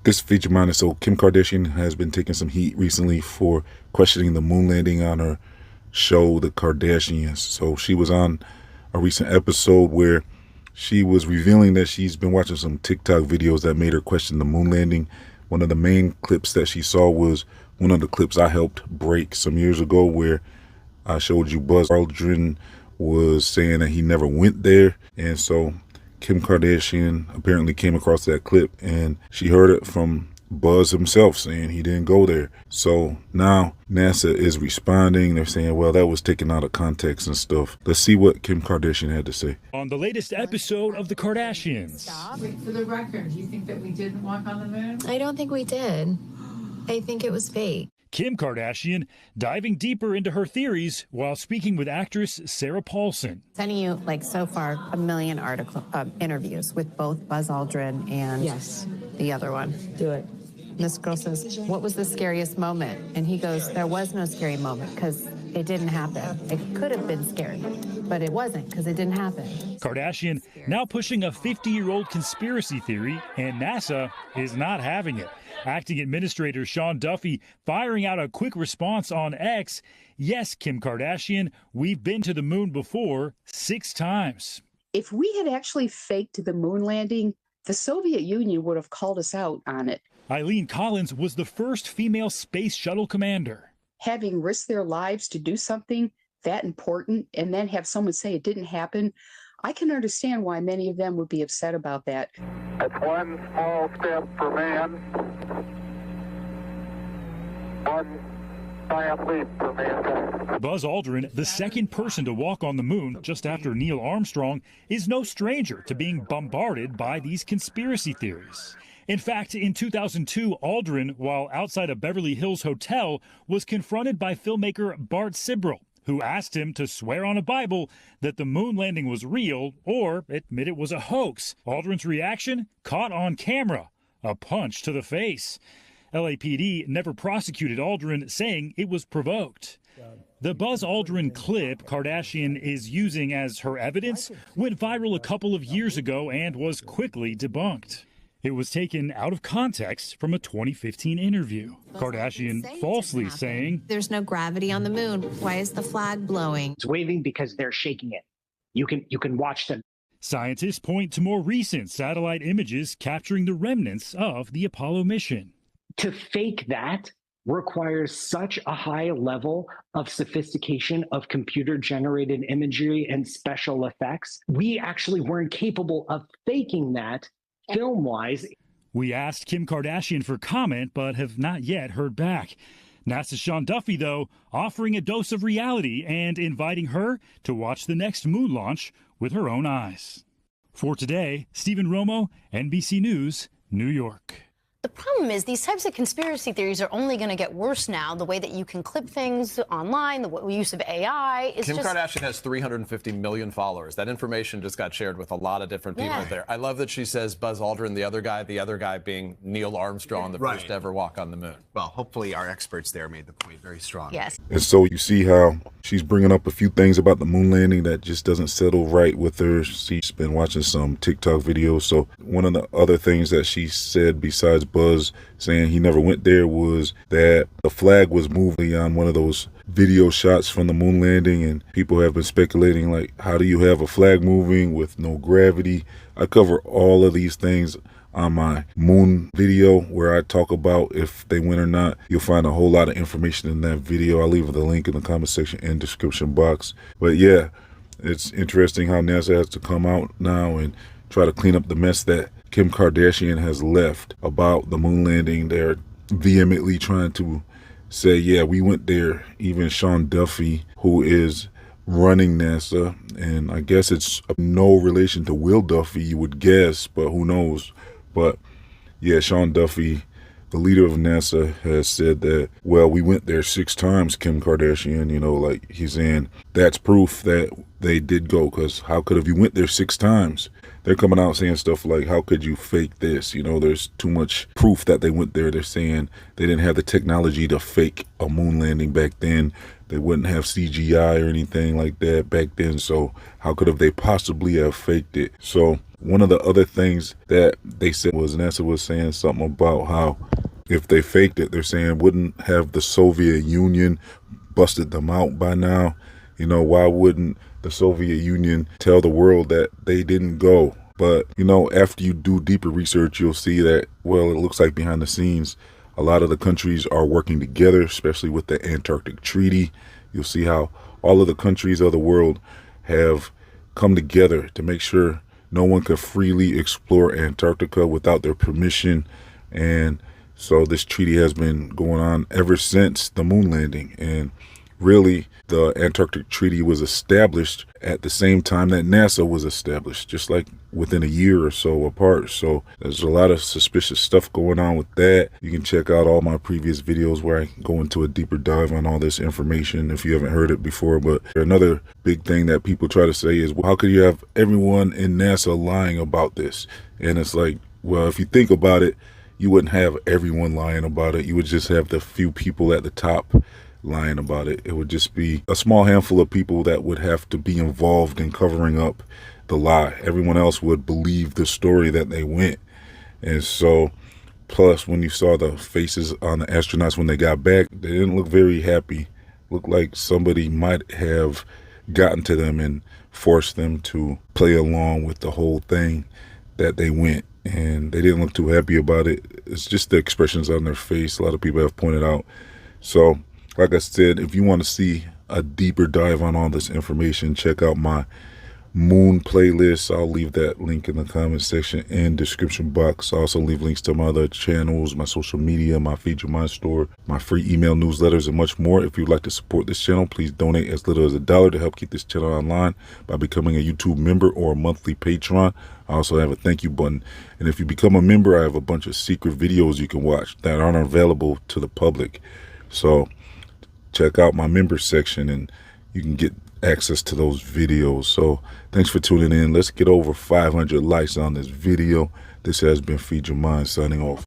This feature mine is so Kim Kardashian has been taking some heat recently for questioning the moon landing on her show, The Kardashians. So she was on a recent episode where she was revealing that she's been watching some TikTok videos that made her question the moon landing. One of the main clips that she saw was one of the clips I helped break some years ago where I showed you Buzz Aldrin was saying that he never went there. And so Kim Kardashian apparently came across that clip and she heard it from Buzz himself saying he didn't go there. So now NASA is responding. They're saying, well, that was taken out of context and stuff. Let's see what Kim Kardashian had to say. On the latest episode of The Kardashians. Stop. For the record, do you think that we didn't walk on the moon? I don't think we did. I think it was fake. Kim Kardashian diving deeper into her theories while speaking with actress Sarah Paulson. Sending you, so far, 1 million interviews with both Buzz Aldrin and the other one. Do it. This girl says, what was the scariest moment? And he goes, there was no scary moment because it didn't happen. It could have been scary, but it wasn't because it didn't happen. Kardashian now pushing a 50-year-old conspiracy theory, and NASA is not having it. Acting Administrator Sean Duffy firing out a quick response on X. Yes, Kim Kardashian, we've been to the moon before 6 times. If we had actually faked the moon landing, the Soviet Union would have called us out on it. Eileen Collins was the first female space shuttle commander. Having risked their lives to do something that important and then have someone say it didn't happen, I can understand why many of them would be upset about that. It's one small step for man, one giant leap for mankind. Buzz Aldrin, the second person to walk on the moon just after Neil Armstrong, is no stranger to being bombarded by these conspiracy theories. In fact, in 2002, Aldrin, while outside a Beverly Hills hotel, was confronted by filmmaker Bart Sibrel, who asked him to swear on a Bible that the moon landing was real or admit it was a hoax. Aldrin's reaction? Caught on camera. A punch to the face. LAPD never prosecuted Aldrin, saying it was provoked. The Buzz Aldrin clip Kardashian is using as her evidence went viral a couple of years ago and was quickly debunked. It was taken out of context from a 2015 interview. Kardashian falsely saying, There's no gravity on the moon. Why is the flag blowing? It's waving because they're shaking it. You can watch them. Scientists point to more recent satellite images capturing the remnants of the Apollo mission. To fake that requires such a high level of sophistication of computer-generated imagery and special effects. We actually weren't capable of faking that film-wise. We asked Kim Kardashian for comment, but have not yet heard back. NASA's Sean Duffy, though, offering a dose of reality and inviting her to watch the next moon launch with her own eyes. For today, Stephen Romo, NBC News, New York. The problem is these types of conspiracy theories are only going to get worse now. The way that you can clip things online, the use of AI is Kim Kardashian has 350 million followers. That information just got shared with a lot of different people there. I love that she says Buzz Aldrin, the other guy being Neil Armstrong, the first to ever walk on the moon. Well, hopefully our experts there made the point very strong. Yes. And so you see how she's bringing up a few things about the moon landing that just doesn't settle right with her. She's been watching some TikTok videos. So one of the other things that she said besides Buzz saying he never went there was that the flag was moving on one of those video shots from the moon landing, and people have been speculating, like, how do you have a flag moving with no gravity? I cover all of these things on my moon video where I talk about if they went or not. You'll find a whole lot of information in that video. I'll leave the link in the comment section and description box. But yeah, it's interesting how NASA has to come out now and try to clean up the mess that Kim Kardashian has left about the moon landing. They're vehemently trying to say, yeah, we went there. Even Sean Duffy, who is running NASA, and I guess it's no relation to Will Duffy, you would guess, but who knows. But yeah, Sean Duffy, the leader of NASA, has said that, well, we went there 6 times, Kim Kardashian, like he's saying that's proof that they did go, because how could have you went there 6 times? they're coming out saying stuff like, how could you fake this? You know, there's too much proof that they went there. They're saying they didn't have the technology to fake a moon landing back then. They wouldn't have CGI or anything like that back then. So how could have they possibly have faked it? So one of the other things that they said was, NASA was saying something about how if they faked it, they're saying wouldn't have the Soviet Union busted them out by now? You know, why wouldn't the Soviet Union tell the world that they didn't go? But, you know, after you do deeper research, you'll see that, well, it looks like behind the scenes, a lot of the countries are working together, especially with the Antarctic Treaty. You'll see how all of the countries of the world have come together to make sure no one could freely explore Antarctica without their permission. And so this treaty has been going on ever since the moon landing. And really, the Antarctic Treaty was established at the same time that NASA was established, just like within a year or so apart. So there's a lot of suspicious stuff going on with that. You can check out all my previous videos where I go into a deeper dive on all this information if you haven't heard it before. But another big thing that people try to say is, well, how could you have everyone in NASA lying about this? And it's like, well, if you think about it, you wouldn't have everyone lying about it. You would just have the few people at the top lying about it. It would just be a small handful of people that would have to be involved in covering up the lie. Everyone else would believe the story that they went. And so, plus when you saw the faces on the astronauts when they got back, they didn't look very happy. Looked like somebody might have gotten to them and forced them to play along with the whole thing that they went. And they didn't look too happy about it. It's just the expressions on their face, a lot of people have pointed out. So, like I said, if you want to see a deeper dive on all this information, check out my moon playlist. I'll leave that link in the comment section and description box. I'll also leave links to my other channels, my social media, my Feed Your Mind store, my free email newsletters, and much more. If you'd like to support this channel, please donate as little as $1 to help keep this channel online by becoming a YouTube member or a monthly patron. I also have a thank you button. And if you become a member, I have a bunch of secret videos you can watch that aren't available to the public. So check out my member section and you can get access to those videos. So thanks for tuning in. Let's get over 500 likes on this video. This has been Feed Your Mind signing off.